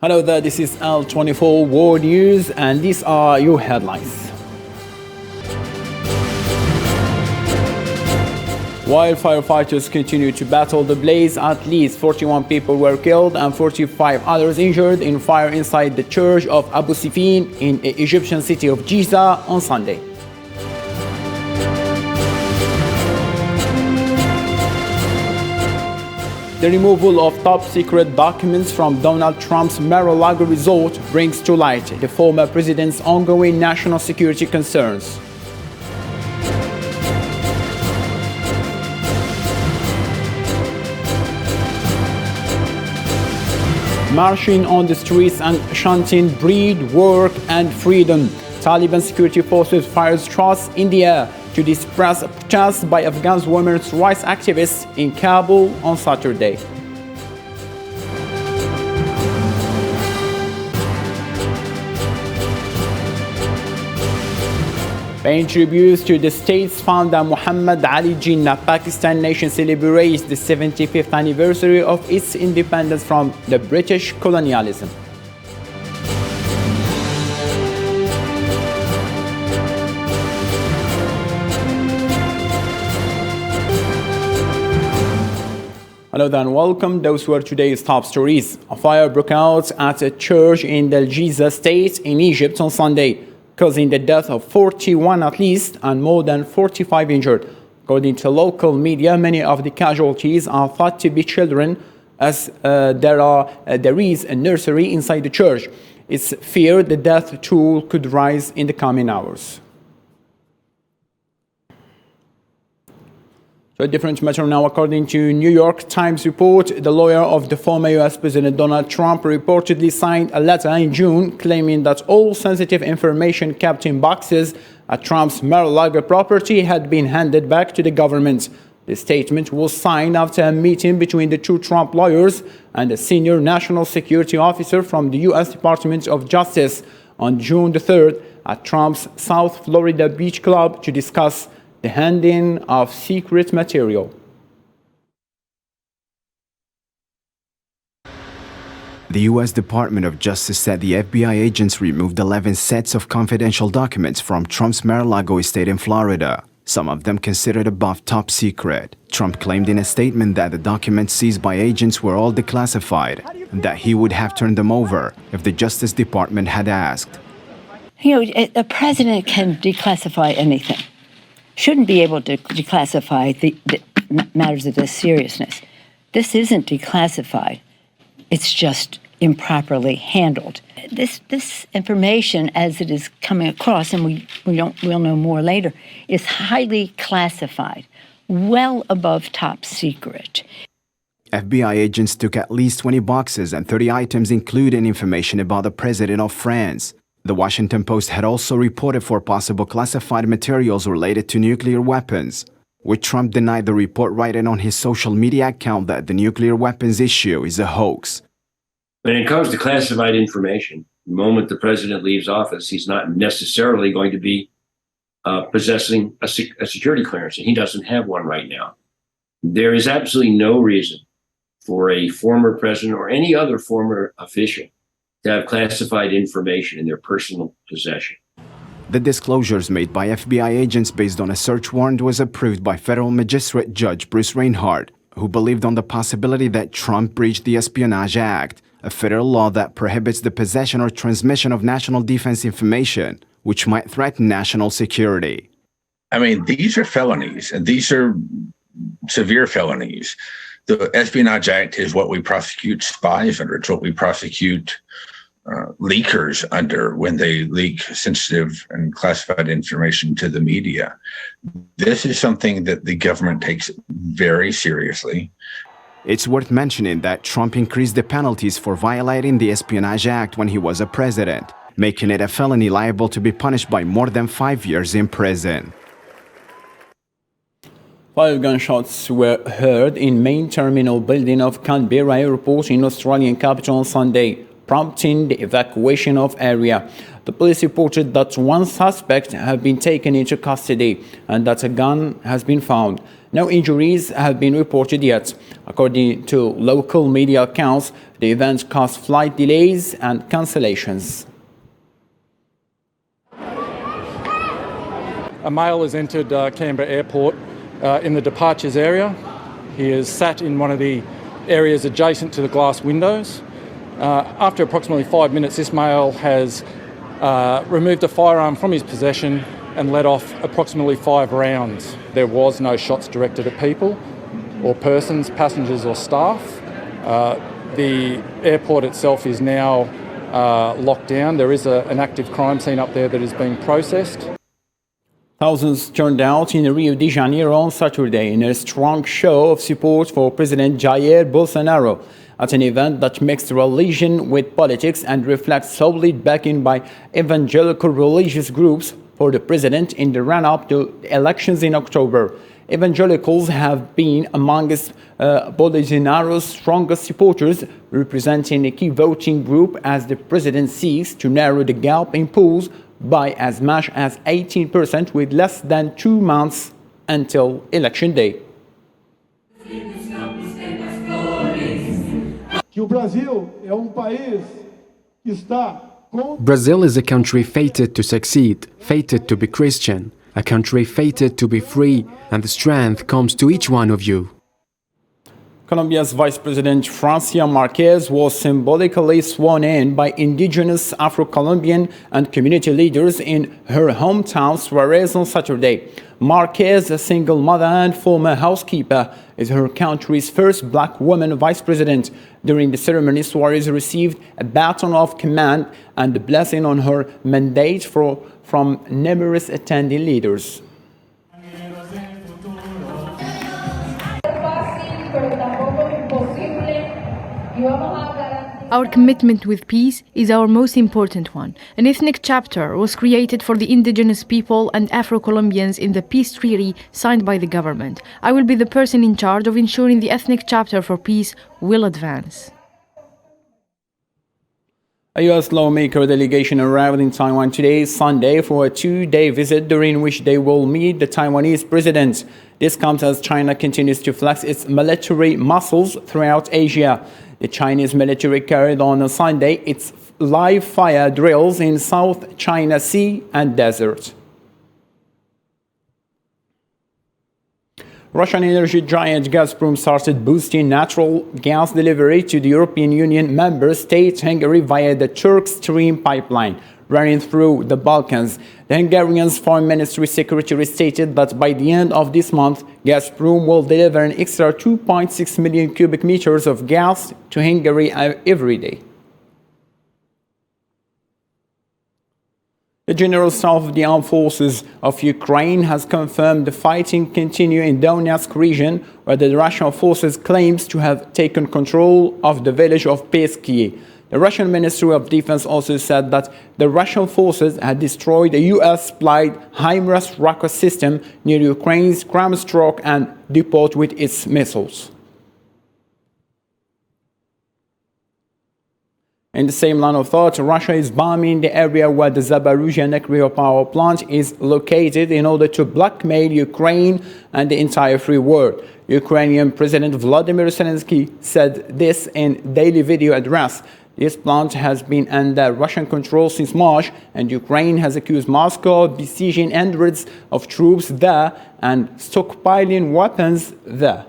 Hello there, this is L24 World News and these are your headlines. Wildfire fighters continue to battle the blaze. At least 41 people were killed and 45 others injured in fire inside the church of Abu Sifin in the Egyptian city of Giza on Sunday. The removal of top-secret documents from Donald Trump's Mar-a-Lago resort brings to light the former president's ongoing national security concerns. Marching on the streets and chanting "Breed, Work and Freedom." Taliban security forces fired shots in the air to disperse protests by Afghan women's rights activists in Kabul on Saturday. Paying tribute to the state's founder Muhammad Ali Jinnah, Pakistan nation celebrates the 75th anniversary of its independence from the British colonialism. Hello there and welcome. Those were today's top stories. A fire broke out at a church in the Giza state in Egypt on Sunday, causing the death of 41 at least and more than 45 injured. According to local media, many of the casualties are thought to be children, as there is a nursery inside the church. It's feared the death toll could rise in the coming hours. So a different matter now. According to New York Times report, the lawyer of the former U.S. President Donald Trump reportedly signed a letter in June claiming that all sensitive information kept in boxes at Trump's Mar-a-Lago property had been handed back to the government. The statement was signed after a meeting between the two Trump lawyers and a senior national security officer from the U.S. Department of Justice on June the 3rd at Trump's South Florida Beach Club to discuss the handing of secret material. The U.S. Department of Justice said the FBI agents removed 11 sets of confidential documents from Trump's Mar-a-Lago estate in Florida, some of them considered above top secret. Trump claimed in a statement that the documents seized by agents were all declassified and that he would have turned them over if the Justice Department had asked. You know, a president can declassify anything. Shouldn't be able to declassify the matters of this seriousness. This isn't declassified. It's just improperly handled. This information, as it is coming across, and we'll know more later, is highly classified, well above top secret. FBI agents took at least 20 boxes and 30 items including information about the president of France. The Washington Post had also reported for possible classified materials related to nuclear weapons, which Trump denied the report, writing on his social media account that the nuclear weapons issue is a hoax. When it comes to classified information, the moment the president leaves office, he's not necessarily going to be possessing a security clearance, and he doesn't have one right now. There is absolutely no reason for a former president or any other former official to have classified information in their personal possession. The disclosures made by FBI agents based on a search warrant was approved by federal magistrate Judge Bruce Reinhardt, who believed on the possibility that Trump breached the Espionage Act, a federal law that prohibits the possession or transmission of national defense information, which might threaten national security. I mean, these are felonies, and these are severe felonies. The Espionage Act is what we prosecute spies under. It's what we prosecute leakers under when they leak sensitive and classified information to the media. This is something that the government takes very seriously. It's worth mentioning that Trump increased the penalties for violating the Espionage Act when he was a president, making it a felony liable to be punished by more than 5 years in prison. 5 gunshots were heard in main terminal building of Canberra Airport in Australian capital on Sunday, prompting the evacuation of area. The police reported that one suspect had been taken into custody and that a gun has been found. No injuries have been reported yet. According to local media accounts, The event caused flight delays and cancellations. A male has entered Canberra Airport in the departures area. He is sat in one of the areas adjacent to the glass windows. After approximately 5 minutes, this male has removed a firearm from his possession and let off approximately 5 rounds. There was no shots directed at people or persons, passengers or staff. The airport itself is now locked down. There is an active crime scene up there that is being processed. Thousands turned out in Rio de Janeiro on Saturday in a strong show of support for President Jair Bolsonaro at an event that mixed religion with politics and reflects solid backing by evangelical religious groups for the president in the run-up to elections in October. Evangelicals have been amongst Bolsonaro's strongest supporters, representing a key voting group as the president seeks to narrow the gap in polls by as much as 18% with less than 2 months until election day. Brazil is a country fated to succeed, fated to be Christian, a country fated to be free, and the strength comes to each one of you. Colombia's Vice President Francia Marquez was symbolically sworn in by indigenous Afro-Colombian and community leaders in her hometown Suarez on Saturday. Marquez, a single mother and former housekeeper, is her country's first black woman vice president. During the ceremony, Suarez received a baton of command and a blessing on her mandate from numerous attending leaders. Our commitment with peace is our most important one. An ethnic chapter was created for the indigenous people and Afro-Colombians in the peace treaty signed by the government. I will be the person in charge of ensuring the ethnic chapter for peace will advance. A U.S. lawmaker delegation arrived in Taiwan today, Sunday, for a 2-day visit during which they will meet the Taiwanese president. This comes as China continues to flex its military muscles throughout Asia. The Chinese military carried on Sunday its live fire drills in South China Sea and desert. Russian energy giant Gazprom started boosting natural gas delivery to the European Union member state Hungary via the Turk Stream pipeline running through the Balkans. The Hungarian's foreign ministry secretary stated that by the end of this month, Gazprom will deliver an extra 2.6 million cubic meters of gas to Hungary every day. The General Staff of the Armed Forces of Ukraine has confirmed the fighting continues in Donetsk region, where the Russian forces claims to have taken control of the village of Pesky. The Russian Ministry of Defense also said that the Russian forces had destroyed a US-supplied HIMARS rocket system near Ukraine's Kramatorsk and depot with its missiles. In the same line of thought, Russia is bombing the area where the Zaporizhzhia nuclear power plant is located in order to blackmail Ukraine and the entire free world. Ukrainian President Vladimir Zelensky said this in daily video address. This plant has been under Russian control since March, and Ukraine has accused Moscow of besieging hundreds of troops there and stockpiling weapons there.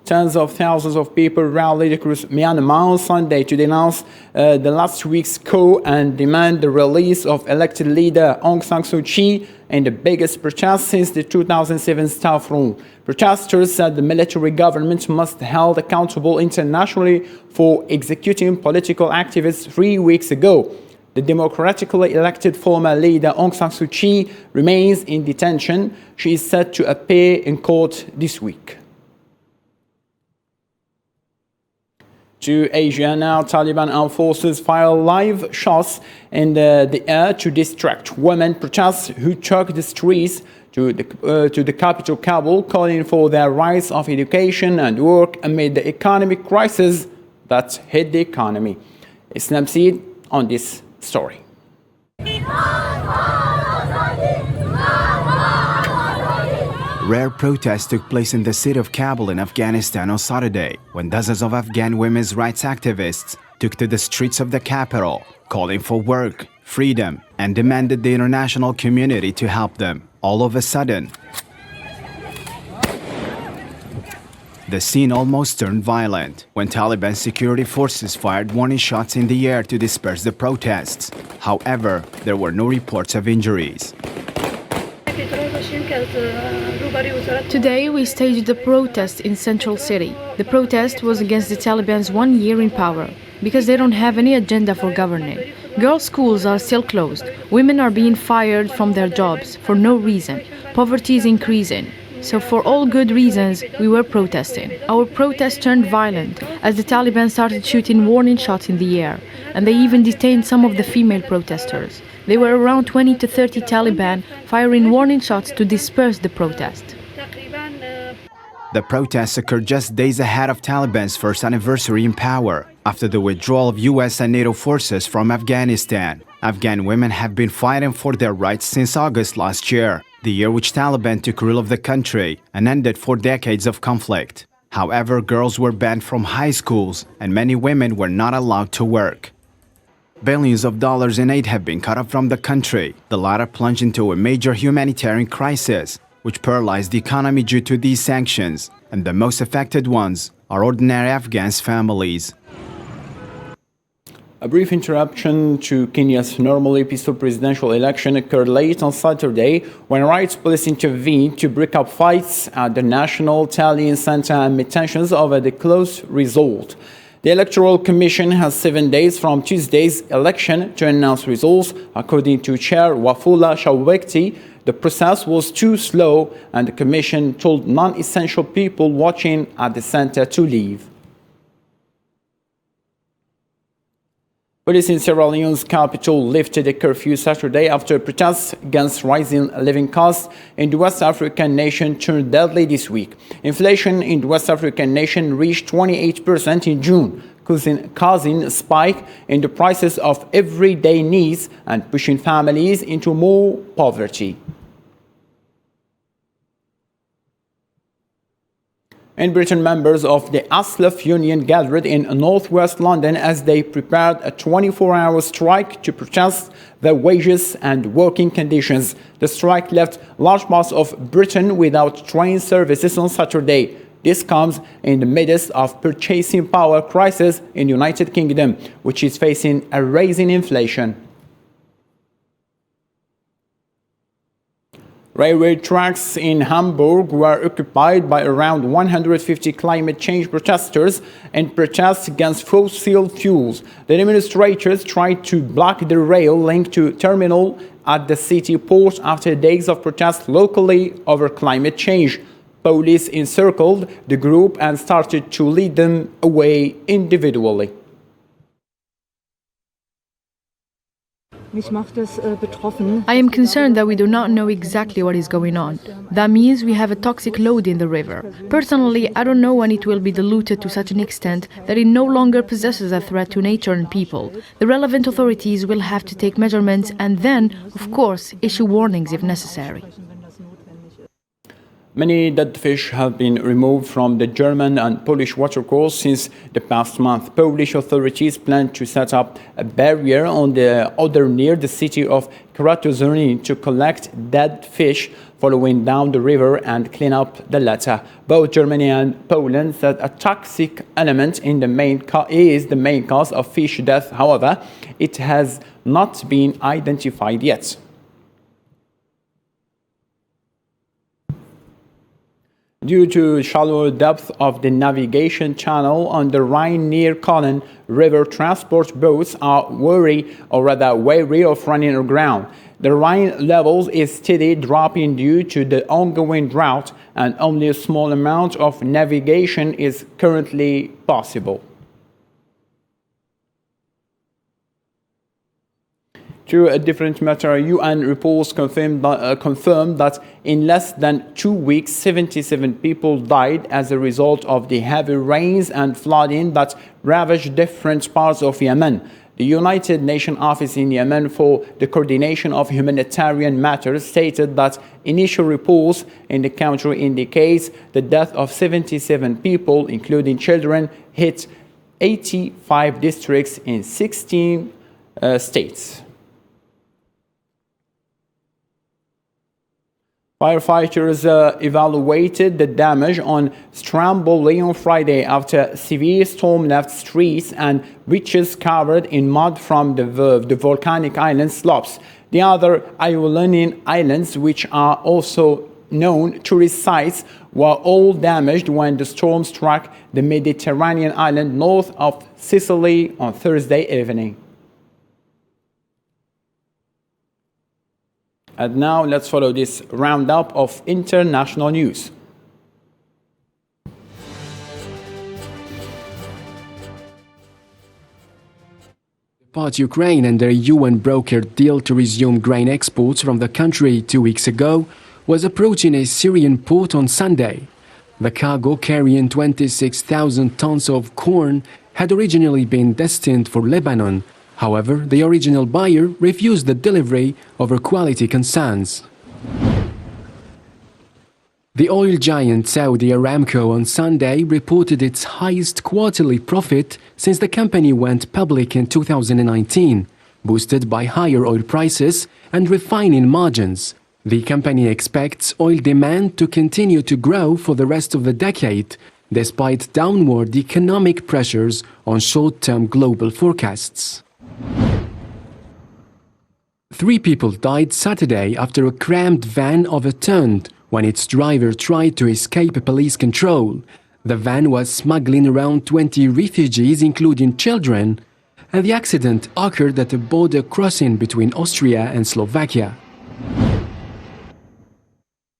Tens of thousands of people rallied across Myanmar on Sunday to denounce the last week's coup and demand the release of elected leader Aung San Suu Kyi in the biggest protest since the 2007 staff room. Protesters said the military government must be held accountable internationally for executing political activists 3 weeks ago. The democratically elected former leader Aung San Suu Kyi remains in detention. She is set to appear in court this week. To Asia now, Taliban armed forces fire live shots in the air to distract women protesters who took the streets to the capital Kabul, calling for their rights of education and work amid the economic crisis that hit the economy. Islam Seed on this story. Rare protests took place in the city of Kabul in Afghanistan on Saturday, when dozens of Afghan women's rights activists took to the streets of the capital, calling for work, freedom, and demanded the international community to help them. All of a sudden, the scene almost turned violent when Taliban security forces fired warning shots in the air to disperse the protests. However, there were no reports of injuries. Today we staged a protest in Central City. The protest was against the Taliban's 1 year in power, because they don't have any agenda for governing. Girls' schools are still closed. Women are being fired from their jobs for no reason. Poverty is increasing. So for all good reasons, we were protesting. Our protest turned violent as the Taliban started shooting warning shots in the air, and they even detained some of the female protesters. There were around 20 to 30 Taliban firing warning shots to disperse the protest. The protests occurred just days ahead of Taliban's first anniversary in power, after the withdrawal of US and NATO forces from Afghanistan. Afghan women have been fighting for their rights since August last year, the year which Taliban took rule of the country and ended 4 decades of conflict. However, girls were banned from high schools and many women were not allowed to work. Billions of dollars in aid have been cut off from the country. The latter plunged into a major humanitarian crisis, which paralyzed the economy due to these sanctions, and the most affected ones are ordinary Afghans' families. A brief interruption to Kenya's normally peaceful presidential election occurred late on Saturday when rights police intervened to break up fights at the National Tallying Center amid tensions over the close result. The Electoral Commission has 7 days from Tuesday's election to announce results. According to Chair Wafula Shawekti, the process was too slow and the Commission told non-essential people watching at the center to leave. Police in Sierra Leone's capital lifted a curfew Saturday after protests against rising living costs in the West African nation turned deadly this week. Inflation in the West African nation reached 28% in June, causing a spike in the prices of everyday needs and pushing families into more poverty. In Britain, members of the ASLEF union gathered in northwest London as they prepared a 24-hour strike to protest their wages and working conditions. The strike left large parts of Britain without train services on Saturday. This comes in the midst of purchasing power crisis in the United Kingdom, which is facing a rising inflation. Railway tracks in Hamburg were occupied by around 150 climate change protesters in protest against fossil fuels. The demonstrators tried to block the rail link to terminal at the city port after days of protest locally over climate change. Police encircled the group and started to lead them away individually. I am concerned that we do not know exactly what is going on. That means we have a toxic load in the river. Personally, I don't know when it will be diluted to such an extent that it no longer possesses a threat to nature and people. The relevant authorities will have to take measurements and then, of course, issue warnings if necessary. Many dead fish have been removed from the German and Polish watercourse since the past month. Polish authorities plan to set up a barrier on the Oder near the city of Kratozorin to collect dead fish following down the river and clean up the latter. Both Germany and Poland said a toxic element in is the main cause of fish death. However, it has not been identified yet. Due to shallow depth of the navigation channel on the Rhine near Cologne, river transport boats are wary of running aground. The Rhine level is steady dropping due to the ongoing drought, and only a small amount of navigation is currently possible. To a different matter, UN reports confirmed that in less than 2 weeks, 77 people died as a result of the heavy rains and flooding that ravaged different parts of Yemen. The United Nations Office in Yemen for the Coordination of Humanitarian Matters stated that initial reports in the country indicates the death of 77 people, including children, hit 85 districts in 16 states. Firefighters evaluated the damage on Stromboli on Friday after a severe storm left streets and beaches covered in mud from the volcanic island slopes. The other Ionian islands, which are also known tourist sites, were all damaged when the storm struck the Mediterranean island north of Sicily on Thursday evening. And now let's follow this roundup of international news. Part Ukraine under a UN-brokered deal to resume grain exports from the country 2 weeks ago was approaching a Syrian port on Sunday. The cargo, carrying 26,000 tons of corn, had originally been destined for Lebanon. However, the original buyer refused the delivery over quality concerns. The oil giant Saudi Aramco on Sunday reported its highest quarterly profit since the company went public in 2019, boosted by higher oil prices and refining margins. The company expects oil demand to continue to grow for the rest of the decade, despite downward economic pressures on short-term global forecasts. 3 people died Saturday after a crammed van overturned when its driver tried to escape police control. The van was smuggling around 20 refugees, including children, and the accident occurred at a border crossing between Austria and Slovakia.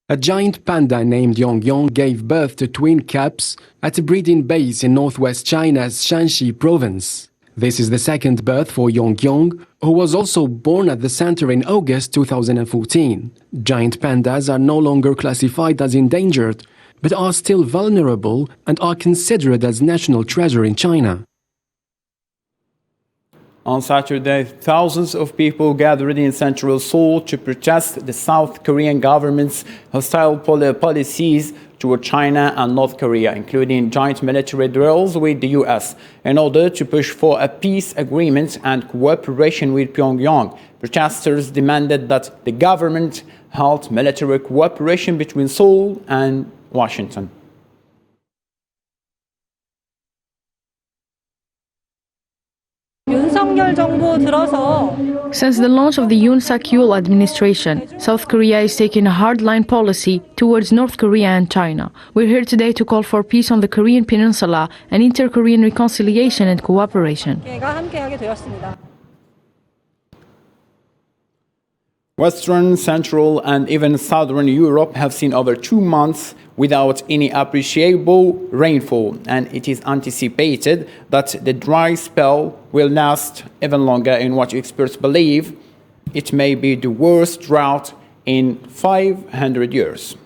A giant panda named Yongyong gave birth to twin cubs at a breeding base in northwest China's Shanxi province. This is the second birth for Yongyong, who was also born at the center in August 2014. Giant pandas are no longer classified as endangered, but are still vulnerable and are considered as national treasure in China. On Saturday, thousands of people gathered in central Seoul to protest the South Korean government's hostile policies toward China and North Korea, including joint military drills with the US, in order to push for a peace agreement and cooperation with Pyongyang. Protesters demanded that the government halt military cooperation between Seoul and Washington. Since the launch of the Yoon Suk-yeol administration, South Korea is taking a hardline policy towards North Korea and China. We're here today to call for peace on the Korean Peninsula and inter-Korean reconciliation and cooperation. Western, Central, and even Southern Europe have seen over 2 months without any appreciable rainfall, and it is anticipated that the dry spell will last even longer in what experts believe it may be the worst drought in 500 years.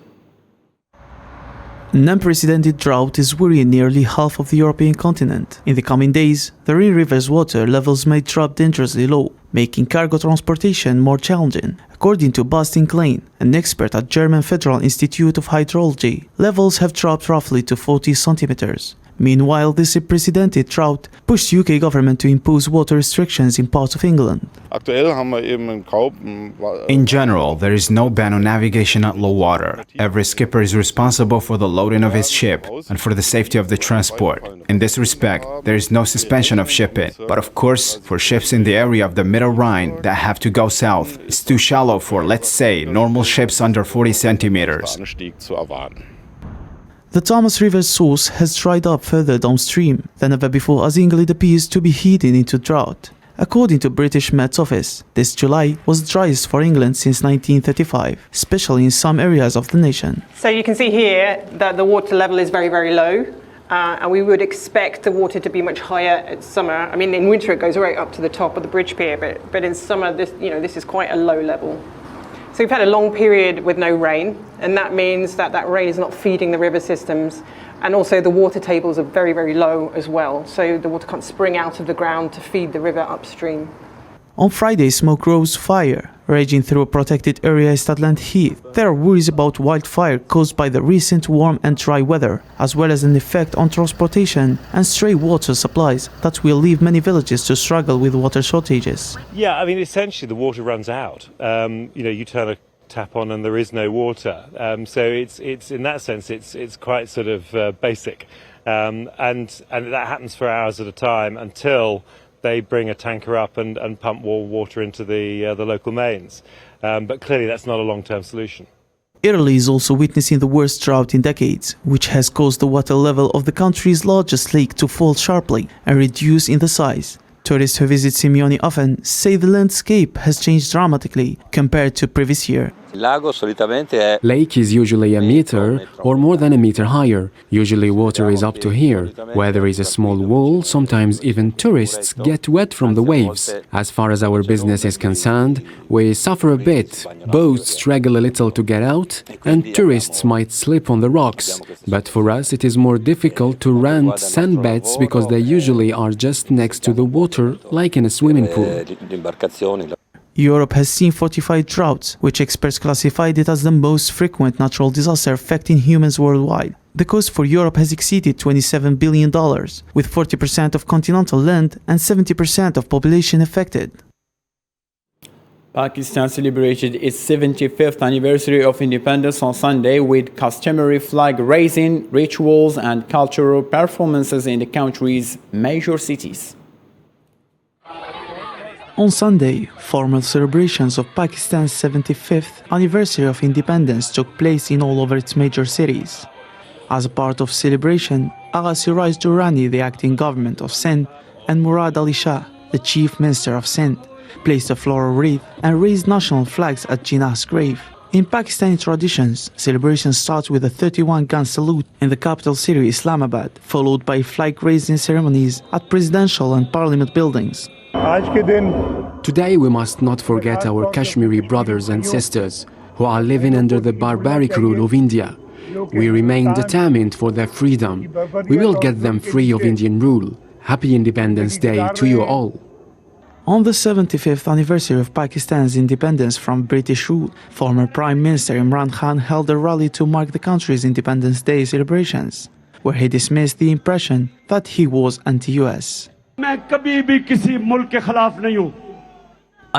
An unprecedented drought is worrying nearly half of the European continent. In the coming days, the Rhine River's water levels may drop dangerously low, making cargo transportation more challenging. According to Bastian Klein, an expert at German Federal Institute of Hydrology, levels have dropped roughly to 40 centimeters. Meanwhile, this unprecedented drought pushed UK government to impose water restrictions in parts of England. In general, there is no ban on navigation at low water. Every skipper is responsible for the loading of his ship and for the safety of the transport. In this respect, there is no suspension of shipping. But of course, for ships in the area of the Middle Rhine that have to go south, it's too shallow for, let's say, normal ships under 40 centimeters. The Thames River's source has dried up further downstream than ever before, as England appears to be heading into drought. According to British Met's office, this July was driest for England since 1935, especially in some areas of the nation. So you can see here that the water level is very, very low, and we would expect the water to be much higher at summer. I mean, in winter it goes right up to the top of the bridge pier, but in summer this is quite a low level. So we've had a long period with no rain, and that means that rain is not feeding the river systems And also the water tables are very, very low as well. So the water can't spring out of the ground to feed the river upstream. On Friday, smoke rose fire, raging through a protected area in Statland Heath. There are worries about wildfire caused by the recent warm and dry weather, as well as an effect on transportation and stray water supplies that will leave many villages to struggle with water shortages. Yeah, I mean, essentially the water runs out. You turn a tap on and there is no water. So it's in that sense, it's quite sort of basic. And that happens for hours at a time until they bring a tanker up and pump more water into the local mains. But clearly that's not a long-term solution. Italy is also witnessing the worst drought in decades, which has caused the water level of the country's largest lake to fall sharply and reduce in the size. Tourists who visit Simeoni often say the landscape has changed dramatically compared to previous year. Lake is usually a meter or more than a meter higher. Usually water is up to here. Where there is a small wall, sometimes even tourists get wet from the waves. As far as our business is concerned, we suffer a bit. Boats struggle a little to get out, and tourists might slip on the rocks. But for us it is more difficult to rent sandbeds because they usually are just next to the water, like in a swimming pool. Europe has seen 45 droughts, which experts classified it as the most frequent natural disaster affecting humans worldwide. The cost for Europe has exceeded $27 billion, with 40% of continental land and 70% of population affected. Pakistan celebrated its 75th anniversary of independence on Sunday with customary flag raising, rituals, and cultural performances in the country's major cities. On Sunday, formal celebrations of Pakistan's 75th anniversary of independence took place in all over its major cities. As a part of celebration, Agha Siraj Durrani, the acting government of Sindh, and Murad Ali Shah, the chief minister of Sindh, placed a floral wreath and raised national flags at Jinnah's grave. In Pakistani traditions, celebrations start with a 31-gun salute in the capital city Islamabad, followed by flag-raising ceremonies at presidential and parliament buildings. Today we must not forget our Kashmiri brothers and sisters who are living under the barbaric rule of India. We remain determined for their freedom. We will get them free of Indian rule. Happy Independence Day to you all. On the 75th anniversary of Pakistan's independence from British rule, former Prime Minister Imran Khan held a rally to mark the country's Independence Day celebrations, where he dismissed the impression that he was anti-US. I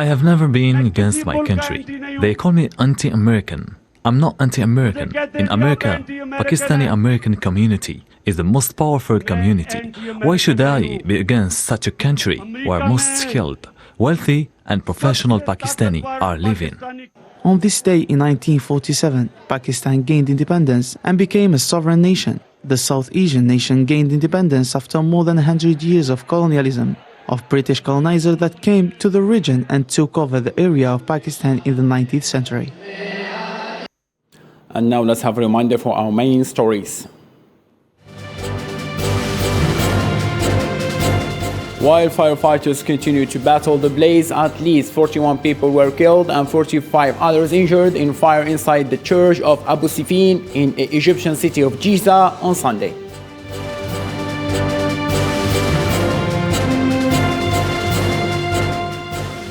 have never been against my country. They call me anti-American. I'm not anti-American. In America, Pakistani-American community is the most powerful community. Why should I be against such a country where most skilled, wealthy and professional Pakistani are living? On this day in 1947, Pakistan gained independence and became a sovereign nation. The South Asian nation gained independence after more than 100 years of colonialism, of British colonizers that came to the region and took over the area of Pakistan in the 19th century. And now let's have a reminder for our main stories. While firefighters continue to battle the blaze, at least 41 people were killed and 45 others injured in fire inside the church of Abu Sifin in the Egyptian city of Giza on Sunday.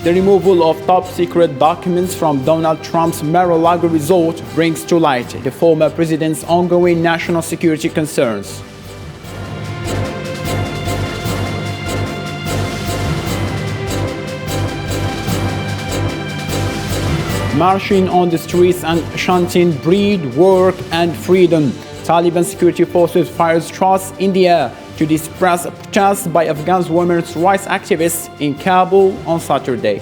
The removal of top-secret documents from Donald Trump's Mar-a-Lago resort brings to light the former president's ongoing national security concerns. Marching on the streets and chanting "Breed, Work and Freedom." Taliban security forces fired shots in the air to disperse protests by Afghan women's rights activists in Kabul on Saturday.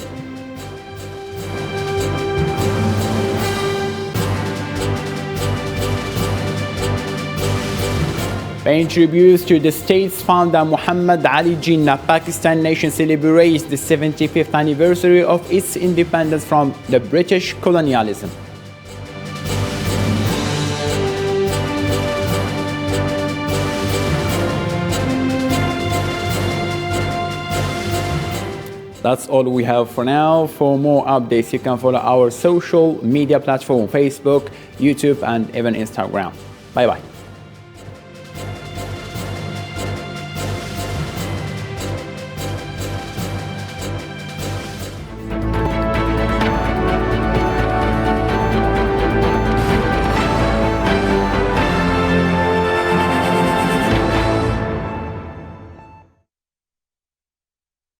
Paying tributes to the state's founder Muhammad Ali Jinnah, Pakistan nation celebrates the 75th anniversary of its independence from the British colonialism. That's all we have for now. For more updates, you can follow our social media platform, Facebook, YouTube, and even Instagram. Bye-bye.